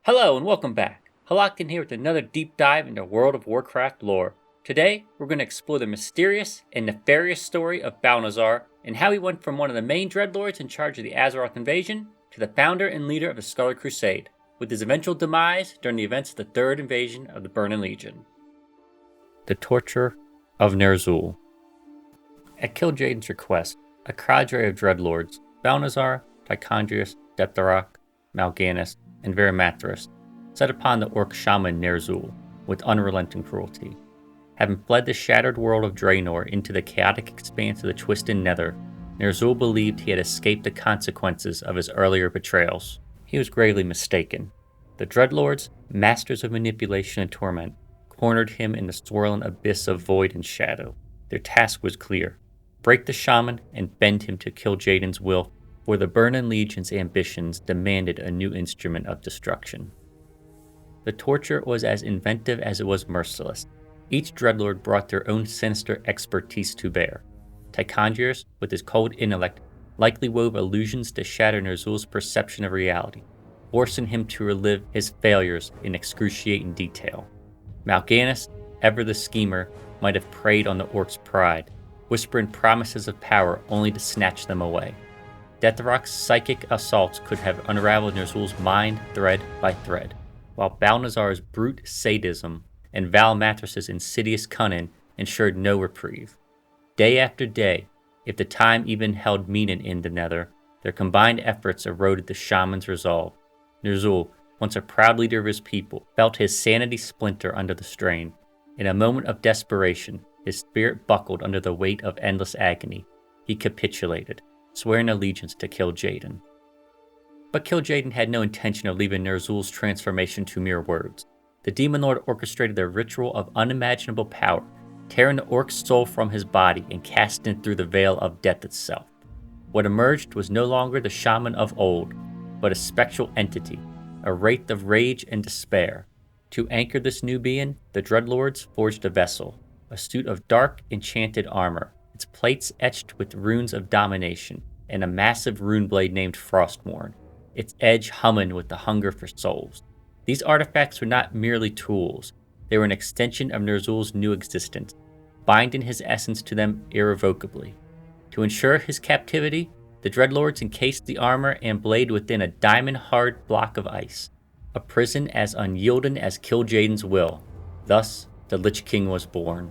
Hello and welcome back. Halakkin here with another deep dive into World of Warcraft lore. Today, we're going to explore the mysterious and nefarious story of Balnazzar and how he went from one of the main Dreadlords in charge of the Azeroth invasion to the founder and leader of the Scarlet Crusade, with his eventual demise during the events of the Third Invasion of the Burning Legion. The Torture of Ner'zhul. At Killjaden's request, a cadre of Dreadlords, Balnazzar, Tychondrius, Deptharock, Mal'Ganis, and Varimathras, set upon the orc shaman Ner'zhul with unrelenting cruelty. Having fled the shattered world of Draenor into the chaotic expanse of the Twisted Nether, Ner'zhul believed he had escaped the consequences of his earlier betrayals. He was gravely mistaken. The Dreadlords, masters of manipulation and torment, cornered him in the swirling abyss of void and shadow. Their task was clear: break the shaman and bend him to Killjaden's will, for the Burning Legion's ambitions demanded a new instrument of destruction. The torture was as inventive as it was merciless. Each Dreadlord brought their own sinister expertise to bear. Tychondrius, with his cold intellect, likely wove illusions to shatter Ner'zhul's perception of reality, forcing him to relive his failures in excruciating detail. Mal'Ganis, ever the schemer, might have preyed on the orc's pride, whispering promises of power only to snatch them away. Deptharock's psychic assaults could have unraveled Ner'zhul's mind thread by thread, while Balnazzar's brute sadism and Varimathras' insidious cunning ensured no reprieve. Day after day, if the time even held meaning in the Nether, their combined efforts eroded the shaman's resolve. Ner'zhul, once a proud leader of his people, felt his sanity splinter under the strain. In a moment of desperation, his spirit buckled under the weight of endless agony. He capitulated, swearing allegiance to Killjaden. But Killjaden had no intention of leaving Ner'zhul's transformation to mere words. The Demon Lord orchestrated a ritual of unimaginable power, tearing the orc's soul from his body and casting it through the veil of death itself. What emerged was no longer the shaman of old, but a spectral entity, a wraith of rage and despair. To anchor this new being, the Dreadlords forged a vessel, a suit of dark, enchanted armor, its plates etched with runes of domination, and a massive rune blade named Frostmourne, its edge humming with the hunger for souls. These artifacts were not merely tools, they were an extension of Ner'zhul's new existence, binding his essence to them irrevocably. To ensure his captivity, the Dreadlords encased the armor and blade within a diamond-hard block of ice, a prison as unyielding as Killjaden's will. Thus, the Lich King was born.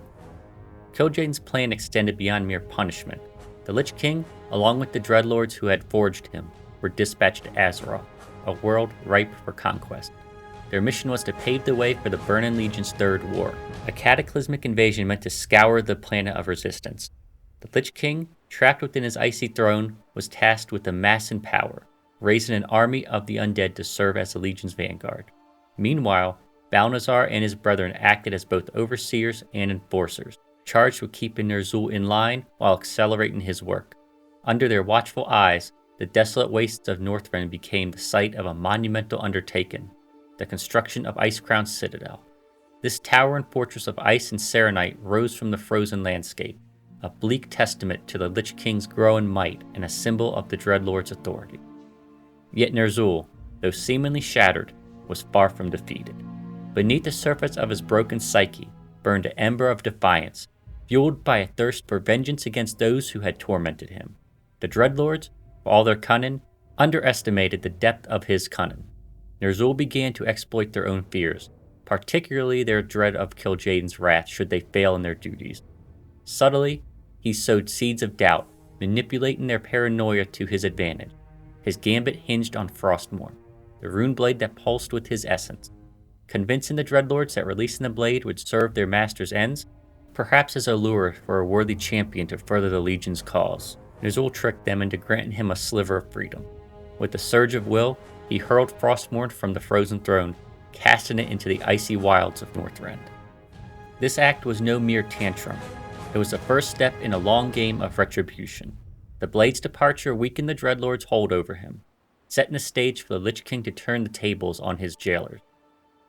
Killjaden's plan extended beyond mere punishment. The Lich King, along with the Dreadlords who had forged him, were dispatched to Azeroth, a world ripe for conquest. Their mission was to pave the way for the Burning Legion's Third War, a cataclysmic invasion meant to scour the planet of resistance. The Lich King, trapped within his icy throne, was tasked with amassing power, raising an army of the undead to serve as the Legion's vanguard. Meanwhile, Balnazzar and his brethren acted as both overseers and enforcers, charged with keeping Ner'zhul in line while accelerating his work. Under their watchful eyes, the desolate wastes of Northrend became the site of a monumental undertaking, the construction of Icecrown's citadel. This towering fortress of ice and serenite rose from the frozen landscape, a bleak testament to the Lich King's growing might and a symbol of the Dreadlord's authority. Yet Ner'zhul, though seemingly shattered, was far from defeated. Beneath the surface of his broken psyche burned an ember of defiance, fueled by a thirst for vengeance against those who had tormented him. The Dreadlords, for all their cunning, underestimated the depth of his cunning. Ner'zhul began to exploit their own fears, particularly their dread of Killjaden's wrath should they fail in their duties. Subtly, he sowed seeds of doubt, manipulating their paranoia to his advantage. His gambit hinged on Frostmourne, the rune blade that pulsed with his essence. Convincing the Dreadlords that releasing the blade would serve their master's ends, perhaps as a lure for a worthy champion to further the Legion's cause, Ner'zhul tricked them into granting him a sliver of freedom. With a surge of will, he hurled Frostmourne from the frozen throne, casting it into the icy wilds of Northrend. This act was no mere tantrum. It was the first step in a long game of retribution. The blade's departure weakened the Dreadlord's hold over him, setting the stage for the Lich King to turn the tables on his jailers.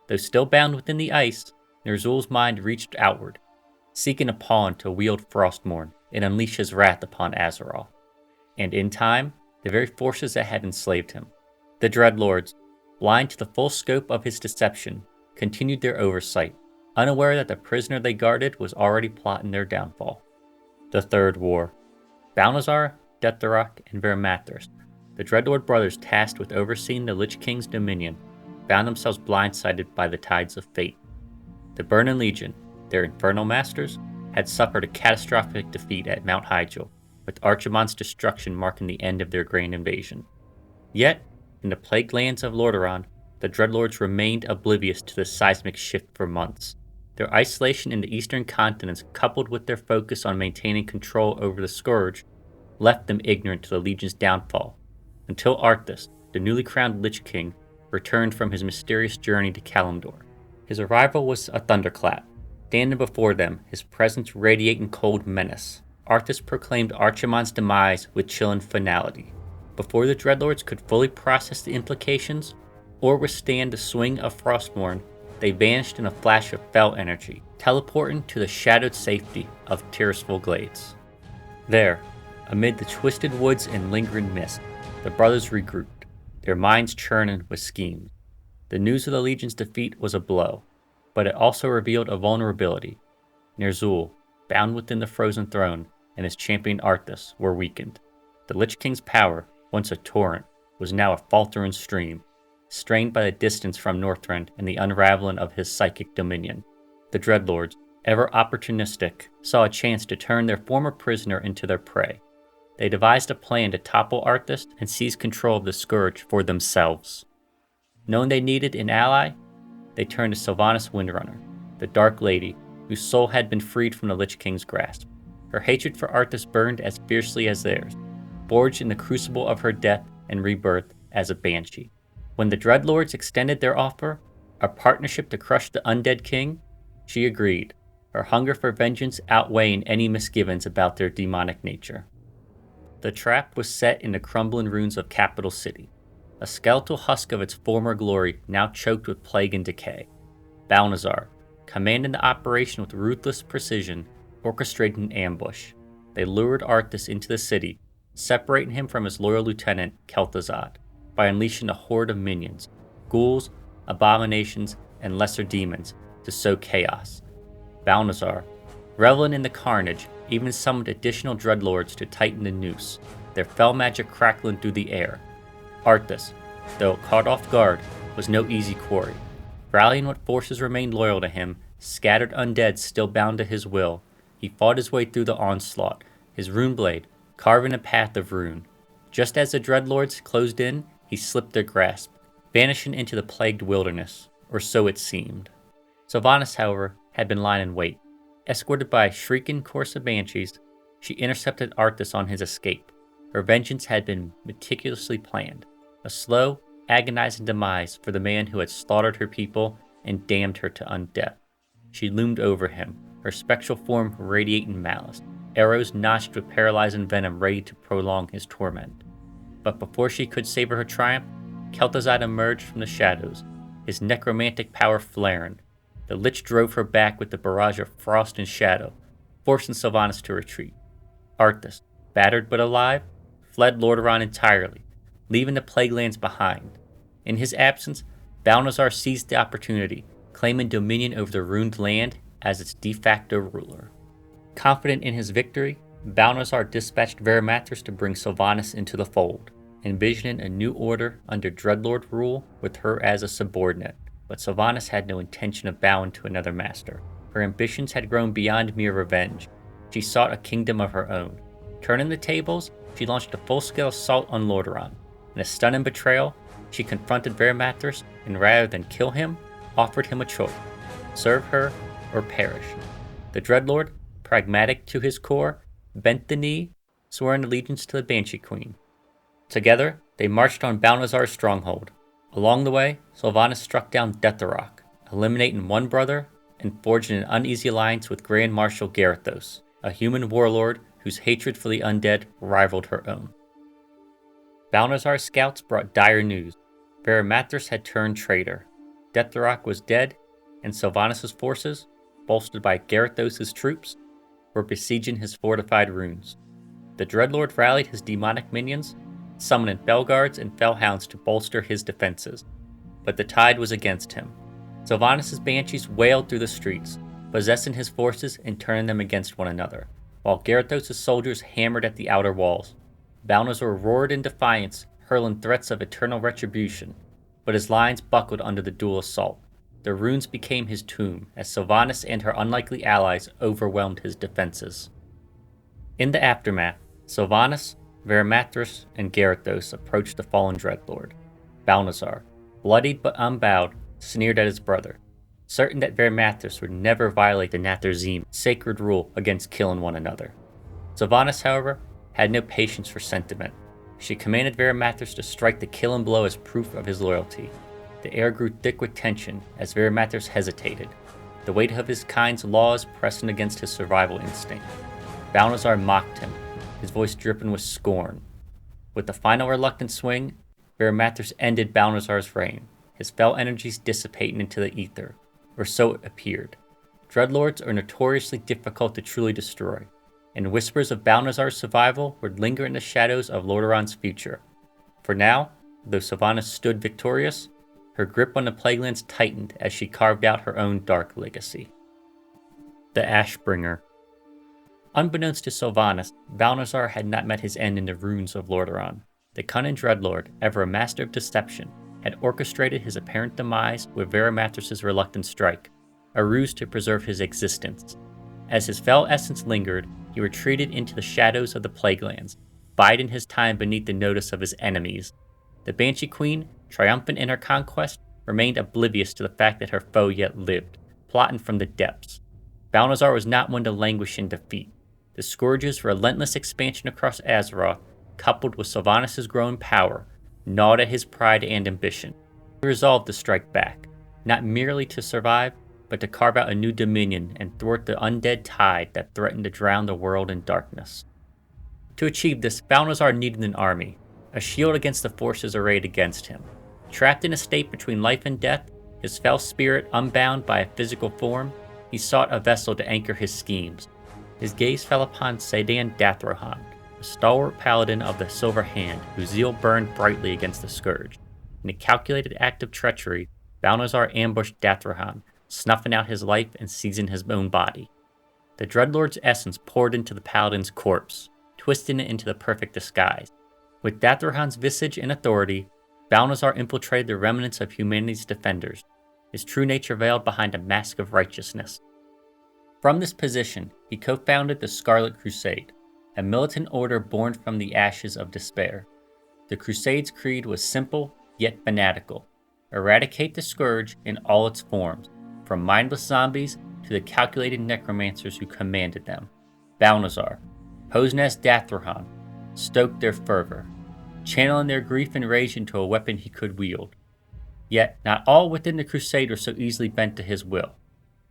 Though still bound within the ice, Ner'zhul's mind reached outward, seeking a pawn to wield Frostmourne and unleash his wrath upon Azeroth. And in time, the very forces that had enslaved him, the Dreadlords, blind to the full scope of his deception, continued their oversight, unaware that the prisoner they guarded was already plotting their downfall. The Third War. Balnazzar, Deathrock, and Vermathras, the Dreadlord brothers tasked with overseeing the Lich King's dominion, found themselves blindsided by the tides of fate. The Burning Legion, their infernal masters, had suffered a catastrophic defeat at Mount Hyjal, with Archimonde's destruction marking the end of their grand invasion. Yet, in the plagued lands of Lordaeron, the Dreadlords remained oblivious to the seismic shift for months. Their isolation in the eastern continents, coupled with their focus on maintaining control over the Scourge, left them ignorant to the Legion's downfall, until Arthas, the newly crowned Lich King, returned from his mysterious journey to Kalimdor. His arrival was a thunderclap. Standing before them, his presence radiating cold menace, Arthas proclaimed Archimonde's demise with chilling finality. Before the Dreadlords could fully process the implications, or withstand the swing of Frostmourne, they vanished in a flash of fell energy, teleporting to the shadowed safety of Tirisful Glades. There, amid the twisted woods and lingering mist, the brothers regrouped, their minds churning with schemes. The news of the Legion's defeat was a blow, but it also revealed a vulnerability. Ner'zhul, bound within the Frozen Throne, and his champion Arthas were weakened. The Lich King's power, once a torrent, was now a faltering stream, strained by the distance from Northrend and the unraveling of his psychic dominion. The Dreadlords, ever opportunistic, saw a chance to turn their former prisoner into their prey. They devised a plan to topple Arthas and seize control of the Scourge for themselves. Knowing they needed an ally, they turned to Sylvanas Windrunner, the Dark Lady, whose soul had been freed from the Lich King's grasp. Her hatred for Arthas burned as fiercely as theirs, forged in the crucible of her death and rebirth as a banshee. When the Dreadlords extended their offer, a partnership to crush the undead king, she agreed, her hunger for vengeance outweighing any misgivings about their demonic nature. The trap was set in the crumbling ruins of Capital City, a skeletal husk of its former glory now choked with plague and decay. Balnazzar, commanding the operation with ruthless precision, orchestrated an ambush. They lured Arthas into the city, separating him from his loyal lieutenant, Kel'Thuzad, by unleashing a horde of minions, ghouls, abominations, and lesser demons to sow chaos. Balnazzar, reveling in the carnage, even summoned additional Dreadlords to tighten the noose, their fell magic crackling through the air. Arthas, though caught off guard, was no easy quarry. Rallying what forces remained loyal to him, scattered undead still bound to his will, he fought his way through the onslaught, his rune blade carving a path of rune. Just as the Dreadlords closed in, he slipped their grasp, vanishing into the plagued wilderness, or so it seemed. Sylvanas, however, had been lying in wait. Escorted by a shrieking chorus of banshees, she intercepted Arthas on his escape. Her vengeance had been meticulously planned, a slow, agonizing demise for the man who had slaughtered her people and damned her to undeath. She loomed over him, her spectral form radiating malice, arrows notched with paralyzing venom ready to prolong his torment. But before she could savor her triumph, Kel'Thuzad emerged from the shadows, his necromantic power flaring. The Lich drove her back with the barrage of frost and shadow, forcing Sylvanas to retreat. Arthas, battered but alive, fled Lordaeron entirely, leaving the Plaguelands behind. In his absence, Balnazzar seized the opportunity, claiming dominion over the ruined land as its de facto ruler. Confident in his victory, Balnazzar dispatched Vermathras to bring Sylvanas into the fold, envisioning a new order under Dreadlord rule with her as a subordinate. But Sylvanas had no intention of bowing to another master. Her ambitions had grown beyond mere revenge. She sought a kingdom of her own. Turning the tables, she launched a full-scale assault on Lordaeron. In a stunning betrayal, she confronted Vermathras and rather than kill him, offered him a choice: serve her or perish. The Dreadlord, pragmatic to his core, bent the knee, swearing allegiance to the Banshee Queen. Together, they marched on Balnazzar's stronghold. Along the way, Sylvanas struck down Deathrock, eliminating one brother and forging an uneasy alliance with Grand Marshal Garithos, a human warlord whose hatred for the undead rivaled her own. Balnazzar's scouts brought dire news. Vermathras had turned traitor. Deathrock was dead, and Sylvanas' forces, bolstered by Garithos' troops, were besieging his fortified ruins. The Dreadlord rallied his demonic minions, summoning Felguards and Fellhounds to bolster his defenses. but the tide was against him. Sylvanas' banshees wailed through the streets, possessing his forces and turning them against one another, while Gyarados' soldiers hammered at the outer walls. Balnazzar roared in defiance, hurling threats of eternal retribution, but his lines buckled under the dual assault. The runes became his tomb, as Sylvanas and her unlikely allies overwhelmed his defenses. In the aftermath, Sylvanas, Varimathras, and Gyarados approached the fallen Dreadlord. Balnazzar, bloodied but unbowed, sneered at his brother, certain that Varimathras would never violate the Natharzim sacred rule against killing one another. Sylvanas, however, had no patience for sentiment. She commanded Varimathras to strike the killing blow as proof of his loyalty. The air grew thick with tension as Varimathras hesitated, the weight of his kind's laws pressing against his survival instinct. Balnazzar mocked him, his voice dripping with scorn. With the final reluctant swing, Varimathras ended Balnazzar's reign, his fell energies dissipating into the ether, or so it appeared. Dreadlords are notoriously difficult to truly destroy, and whispers of Balnazzar's survival would linger in the shadows of Lordaeron's future. For now, though Sylvanas stood victorious, her grip on the Plaguelands tightened as she carved out her own dark legacy. The Ashbringer. Unbeknownst to Sylvanas, Balnazzar had not met his end in the ruins of Lordaeron. The cunning Dreadlord, ever a master of deception, had orchestrated his apparent demise with Varimathras' reluctant strike, a ruse to preserve his existence. As his fell essence lingered, he retreated into the shadows of the Plaguelands, biding his time beneath the notice of his enemies. The Banshee Queen, triumphant in her conquest, remained oblivious to the fact that her foe yet lived, plotting from the depths. Balnazzar was not one to languish in defeat. The Scourge's relentless expansion across Azeroth, coupled with Sylvanas' growing power, gnawed at his pride and ambition. He resolved to strike back, not merely to survive, but to carve out a new dominion and thwart the undead tide that threatened to drown the world in darkness. To achieve this, Balnazzar needed an army, a shield against the forces arrayed against him. Trapped in a state between life and death, his fell spirit unbound by a physical form, he sought a vessel to anchor his schemes. His gaze fell upon Seydan Dathrohan, a stalwart paladin of the Silver Hand whose zeal burned brightly against the Scourge. In a calculated act of treachery, Balnazzar ambushed Dathrohan, snuffing out his life and seizing his own body. The Dreadlord's essence poured into the paladin's corpse, twisting it into the perfect disguise. With Dathrohan's visage and authority, Balnazzar infiltrated the remnants of humanity's defenders, his true nature veiled behind a mask of righteousness. From this position, he co-founded the Scarlet Crusade, a militant order born from the ashes of despair. The Crusade's creed was simple, yet fanatical. Eradicate the Scourge in all its forms, from mindless zombies to the calculated necromancers who commanded them. Balnazzar, posing as Dathrohan, stoked their fervor, channeling their grief and rage into a weapon he could wield. Yet, not all within the Crusade were so easily bent to his will.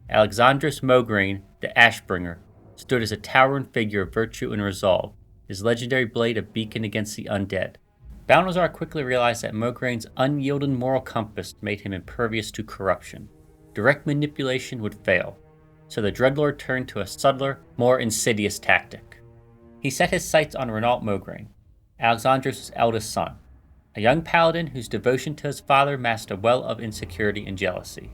Alexandros Mograine, the Ashbringer, stood as a towering figure of virtue and resolve, his legendary blade a beacon against the undead. Balnazzar quickly realized that Mograine's unyielding moral compass made him impervious to corruption. Direct manipulation would fail, so the Dreadlord turned to a subtler, more insidious tactic. He set his sights on Renault Mograine, Alexandros' eldest son, a young paladin whose devotion to his father masked a well of insecurity and jealousy.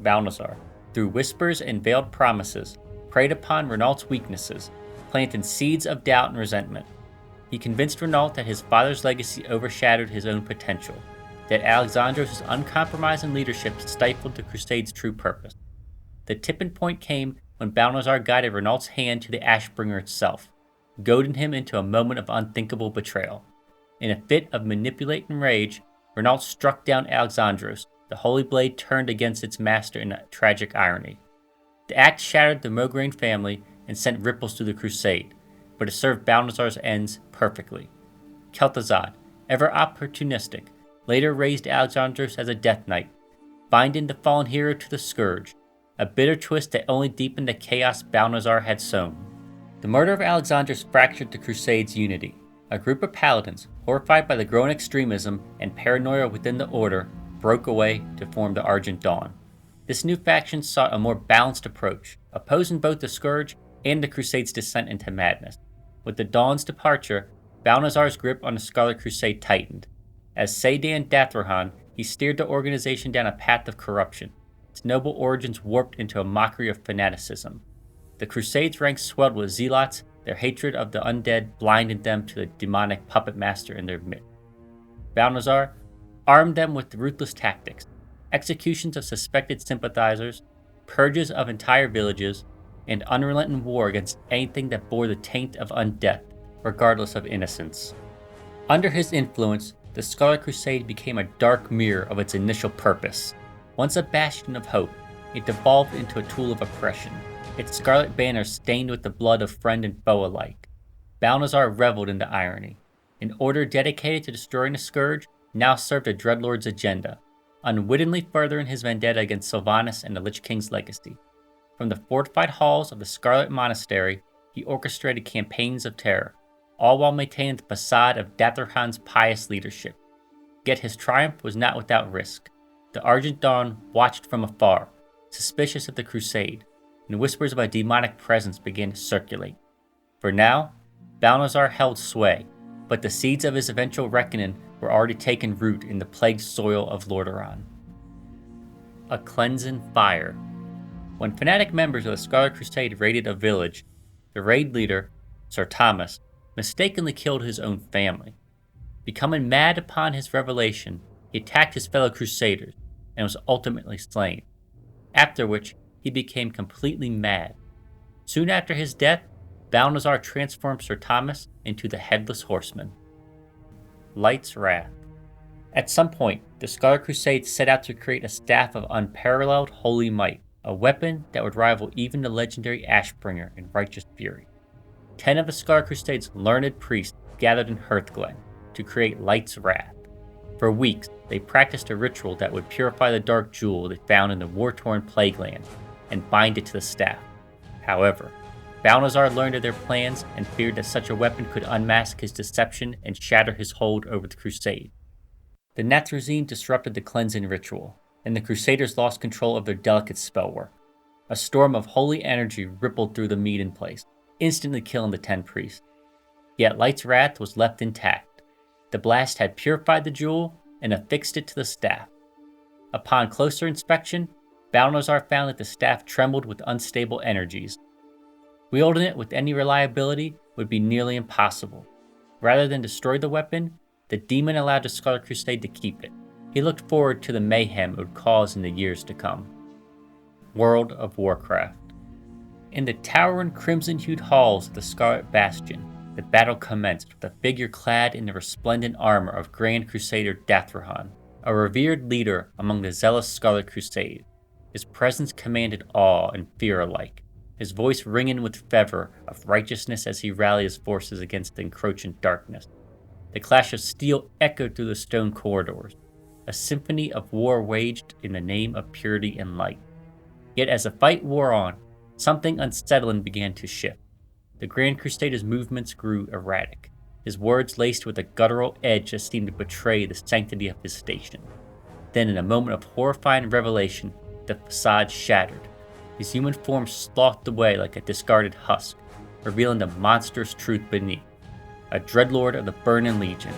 Balnazzar, through whispers and veiled promises, preyed upon Renault's weaknesses, planting seeds of doubt and resentment. He convinced Renault that his father's legacy overshadowed his own potential, that Alexandros' uncompromising leadership stifled the Crusade's true purpose. The tipping point came when Balnazzar guided Renault's hand to the Ashbringer itself, goading him into a moment of unthinkable betrayal. In a fit of manipulating rage, Renault struck down Alexandros, the holy blade turned against its master in a tragic irony. The act shattered the Mograine family and sent ripples through the Crusade, but it served Balnazzar's ends perfectly. Kel'Thuzad, ever opportunistic, later raised Alexandros as a Death Knight, binding the fallen hero to the Scourge, a bitter twist that only deepened the chaos Balnazzar had sown. The murder of Alexandros fractured the Crusade's unity. A group of paladins, horrified by the growing extremism and paranoia within the Order, broke away to form the Argent Dawn. This new faction sought a more balanced approach, opposing both the Scourge and the Crusade's descent into madness. With the Dawn's departure, Balnazzar's grip on the Scarlet Crusade tightened. As Seydan Dathrohan he steered the organization down a path of corruption, its noble origins warped into a mockery of fanaticism. The Crusades' ranks swelled with zealots, their hatred of the undead blinded them to the demonic puppet master in their midst. Balnazzar armed them with ruthless tactics, executions of suspected sympathizers, purges of entire villages, and unrelenting war against anything that bore the taint of undeath, regardless of innocence. Under his influence, the Scarlet Crusade became a dark mirror of its initial purpose. Once a bastion of hope, it devolved into a tool of oppression, its scarlet banner stained with the blood of friend and foe alike. Balnazzar reveled in the irony. An order dedicated to destroying the Scourge now served a Dreadlord's agenda, unwittingly furthering his vendetta against Sylvanas and the Lich King's legacy. From the fortified halls of the Scarlet Monastery, he orchestrated campaigns of terror, all while maintaining the facade of Datharhan's pious leadership. Yet his triumph was not without risk. The Argent Dawn watched from afar, suspicious of the Crusade, and whispers of a demonic presence began to circulate. For now, Balnazzar held sway, but the seeds of his eventual reckoning were already taking root in the plagued soil of Lordaeron. A cleansing fire. When fanatic members of the Scarlet Crusade raided a village, the raid leader, Sir Thomas, mistakenly killed his own family. Becoming mad upon his revelation, he attacked his fellow Crusaders and was ultimately slain, after which he became completely mad. Soon after his death, Balnazzar transformed Sir Thomas into the Headless Horseman. Light's Wrath. At some point, the Scarlet Crusade set out to create a staff of unparalleled holy might, a weapon that would rival even the legendary Ashbringer in righteous fury. 10 of the Scarlet Crusade's learned priests gathered in Hearthglen to create Light's Wrath. For weeks, they practiced a ritual that would purify the dark jewel they found in the war-torn Plague Land and bind it to the staff. However, Balnazzar learned of their plans and feared that such a weapon could unmask his deception and shatter his hold over the Crusade. The Natrazine disrupted the cleansing ritual, and the Crusaders lost control of their delicate spellwork. A storm of holy energy rippled through the meeting place, instantly killing the 10 priests. Yet Light's Wrath was left intact. The blast had purified the jewel and affixed it to the staff. Upon closer inspection, Balnazzar found that the staff trembled with unstable energies. Wielding it with any reliability would be nearly impossible. Rather than destroy the weapon, the demon allowed the Scarlet Crusade to keep it. He looked forward to the mayhem it would cause in the years to come. World of Warcraft. In the towering crimson-hued halls of the Scarlet Bastion, the battle commenced with a figure clad in the resplendent armor of Grand Crusader Datharhan, a revered leader among the zealous Scarlet Crusade. His presence commanded awe and fear alike, his voice ringing with fervor of righteousness as he rallied his forces against the encroaching darkness. The clash of steel echoed through the stone corridors, a symphony of war waged in the name of purity and light. Yet as the fight wore on, something unsettling began to shift. The Grand Crusader's movements grew erratic, his words laced with a guttural edge that seemed to betray the sanctity of his station. Then, in a moment of horrifying revelation, the facade shattered. His human form slothed away like a discarded husk, revealing the monstrous truth beneath. A Dreadlord of the Burning Legion,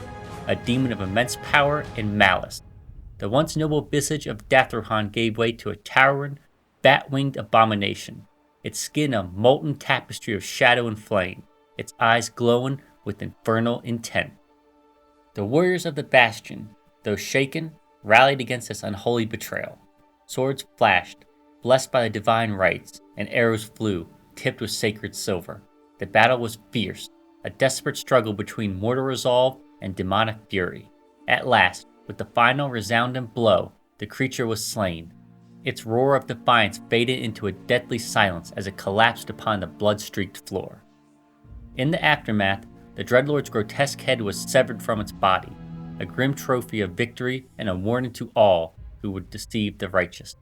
a demon of immense power and malice. The once noble visage of Datharhan gave way to a towering, bat-winged abomination, its skin a molten tapestry of shadow and flame, its eyes glowing with infernal intent. The warriors of the Bastion, though shaken, rallied against this unholy betrayal. Swords flashed, blessed by the divine rites, and arrows flew, tipped with sacred silver. The battle was fierce, a desperate struggle between mortal resolve and demonic fury. At last, with the final resounding blow, the creature was slain. Its roar of defiance faded into a deathly silence as it collapsed upon the blood-streaked floor. In the aftermath, the Dreadlord's grotesque head was severed from its body, a grim trophy of victory and a warning to all who would deceive the righteous.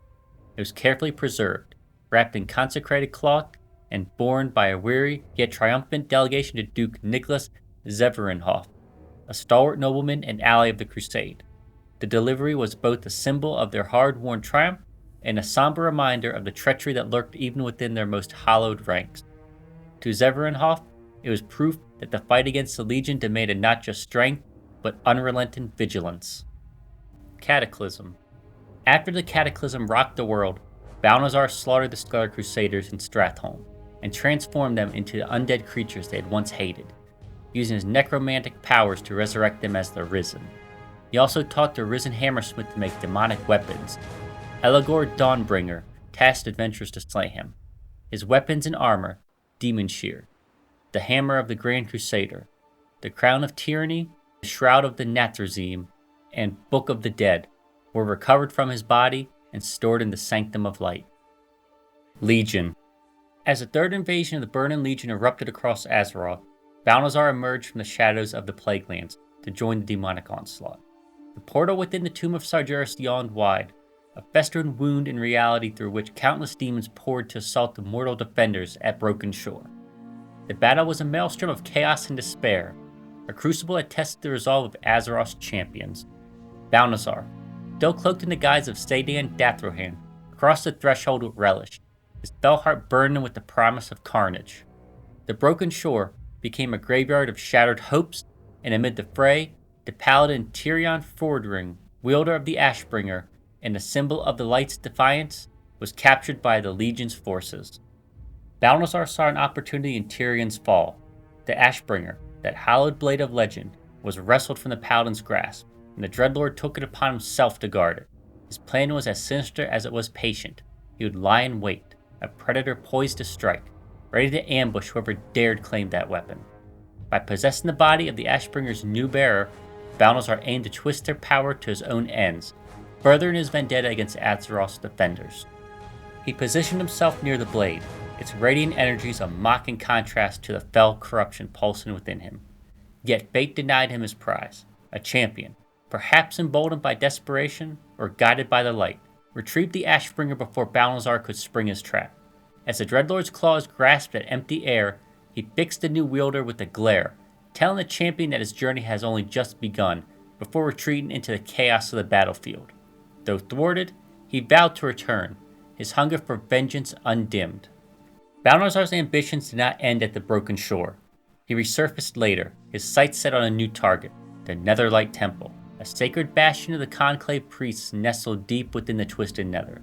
It was carefully preserved, wrapped in consecrated cloth, and borne by a weary yet triumphant delegation to Duke Nicholas Zeverinhof, a stalwart nobleman and ally of the Crusade. The delivery was both a symbol of their hard-won triumph and a somber reminder of the treachery that lurked even within their most hallowed ranks. To Zeverinhof, it was proof that the fight against the Legion demanded not just strength, but unrelenting vigilance. Cataclysm. After the Cataclysm rocked the world, Balnazzar slaughtered the Scarlet Crusaders in Stratholme and transformed them into the undead creatures they had once hated, using his necromantic powers to resurrect them as the Risen. He also taught the Risen Hammersmith to make demonic weapons. Eligor Dawnbringer tasked adventurers to slay him. His weapons and armor, Demon Shear, the Hammer of the Grand Crusader, the Crown of Tyranny, the Shroud of the Natrazim, and Book of the Dead, were recovered from his body and stored in the Sanctum of Light. Legion. As the third invasion of the Burning Legion erupted across Azeroth, Balnazzar emerged from the shadows of the Plaguelands to join the demonic onslaught. The portal within the Tomb of Sargeras yawned wide, a festering wound in reality through which countless demons poured to assault the mortal defenders at Broken Shore. The battle was a maelstrom of chaos and despair, a crucible that tested the resolve of Azeroth's champions. Balnazzar, still cloaked in the guise of Sadan Dathrohan, crossed the threshold with relish, his fell heart burning with the promise of carnage. The Broken Shore became a graveyard of shattered hopes, and amid the fray, the paladin Tyrion Fordring, wielder of the Ashbringer, and the symbol of the Light's defiance, was captured by the Legion's forces. Balnazzar saw an opportunity in Tyrion's fall. The Ashbringer, that hallowed blade of legend, was wrestled from the paladin's grasp, and the Dreadlord took it upon himself to guard it. His plan was as sinister as it was patient. He would lie in wait, a predator poised to strike, ready to ambush whoever dared claim that weapon. By possessing the body of the Ashbringer's new bearer, Balnazzar aimed to twist their power to his own ends, furthering his vendetta against Azeroth's defenders. He positioned himself near the blade, its radiant energies a mocking contrast to the fell corruption pulsing within him. Yet fate denied him his prize. A champion, perhaps emboldened by desperation or guided by the light, retrieved the Ashbringer before Balnazzar could spring his trap. As the Dreadlord's claws grasped at empty air, he fixed the new wielder with a glare, telling the champion that his journey has only just begun, before retreating into the chaos of the battlefield. Though thwarted, he vowed to return, his hunger for vengeance undimmed. Balnazzar's ambitions did not end at the Broken Shore. He resurfaced later, his sights set on a new target, the Netherlight Temple, a sacred bastion of the Conclave priests nestled deep within the Twisted Nether.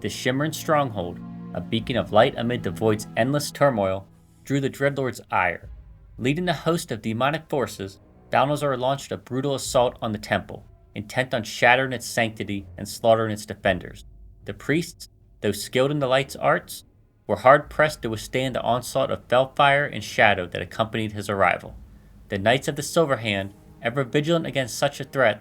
This shimmering stronghold, a beacon of light amid the void's endless turmoil, drew the Dreadlord's ire. Leading the host of demonic forces, Balnazzar launched a brutal assault on the temple, intent on shattering its sanctity and slaughtering its defenders. The priests, though skilled in the light's arts, were hard-pressed to withstand the onslaught of fellfire and shadow that accompanied his arrival. The Knights of the Silver Hand, ever vigilant against such a threat,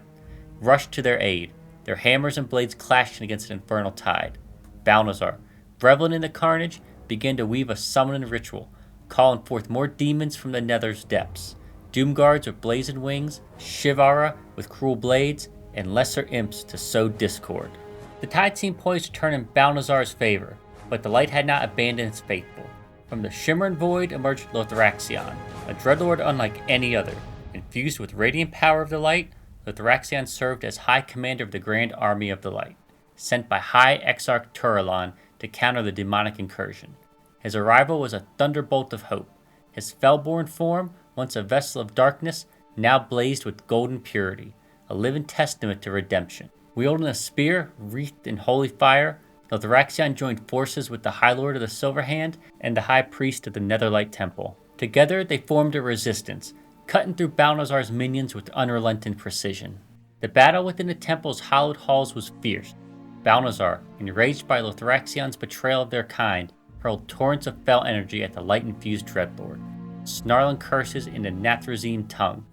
rushed to their aid, their hammers and blades clashing against an infernal tide. Balnazzar, reveling in the carnage, began to weave a summoning ritual, calling forth more demons from the Nether's depths. Doomguards with blazing wings, Shivara with cruel blades, and lesser imps to sow discord. The tide seemed poised to turn in Balnazzar's favor, but the light had not abandoned its faithful. From the shimmering void emerged Lothraxion, a Dreadlord unlike any other. Infused with radiant power of the light, Lothraxion served as High Commander of the Grand Army of the Light, sent by High Exarch Turalon to counter the demonic incursion. His arrival was a thunderbolt of hope. His fellborn form, once a vessel of darkness, now blazed with golden purity, a living testament to redemption. Wielding a spear wreathed in holy fire, Lothraxion joined forces with the High Lord of the Silver Hand and the High Priest of the Netherlight Temple. Together they formed a resistance, cutting through Balnazzar's minions with unrelenting precision. The battle within the temple's hallowed halls was fierce. Balnazzar, enraged by Lothraxion's betrayal of their kind, hurled torrents of fell energy at the light-infused Dreadlord, snarling curses in the Natrazine tongue.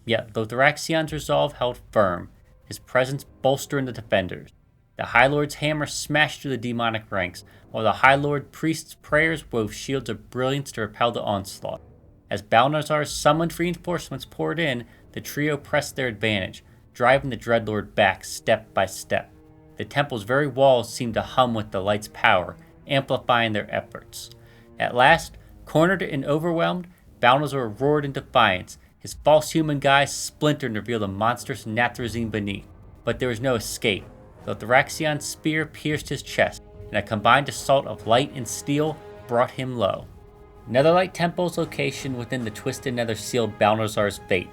Yet Lothraxion's resolve held firm, his presence bolstering the defenders. The High Lord's hammer smashed through the demonic ranks, while the High Lord priest's prayers wove shields of brilliance to repel the onslaught. As Balnazzar's summoned reinforcements poured in, the trio pressed their advantage, driving the Dreadlord back step by step. The temple's very walls seemed to hum with the light's power, amplifying their efforts. At last, cornered and overwhelmed, Balnazzar roared in defiance, his false human guise splintered to reveal the monstrous Natrazine beneath. But there was no escape. Lothraxion's spear pierced his chest, and a combined assault of light and steel brought him low. Netherlight Temple's location within the Twisted Nether sealed Balnazzar's fate.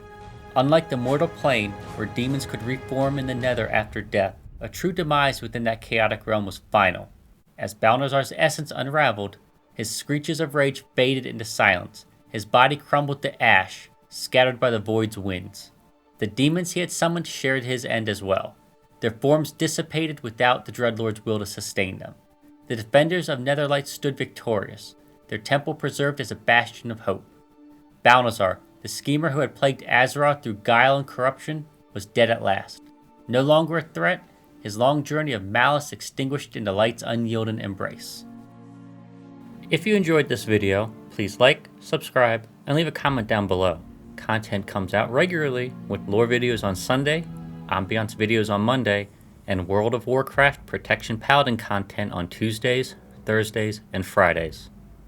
Unlike the mortal plane, where demons could reform in the nether after death, a true demise within that chaotic realm was final. As Balnazzar's essence unraveled, his screeches of rage faded into silence, his body crumbled to ash, scattered by the void's winds. The demons he had summoned shared his end as well. Their forms dissipated without the Dreadlord's will to sustain them. The defenders of Netherlight stood victorious, their temple preserved as a bastion of hope. Balnazzar, the schemer who had plagued Azeroth through guile and corruption, was dead at last. No longer a threat, his long journey of malice extinguished in the light's unyielding embrace. If you enjoyed this video, please like, subscribe, and leave a comment down below. Content comes out regularly with lore videos on Sunday, ambiance videos on Monday, and World of Warcraft Protection Paladin content on Tuesdays, Thursdays, and Fridays.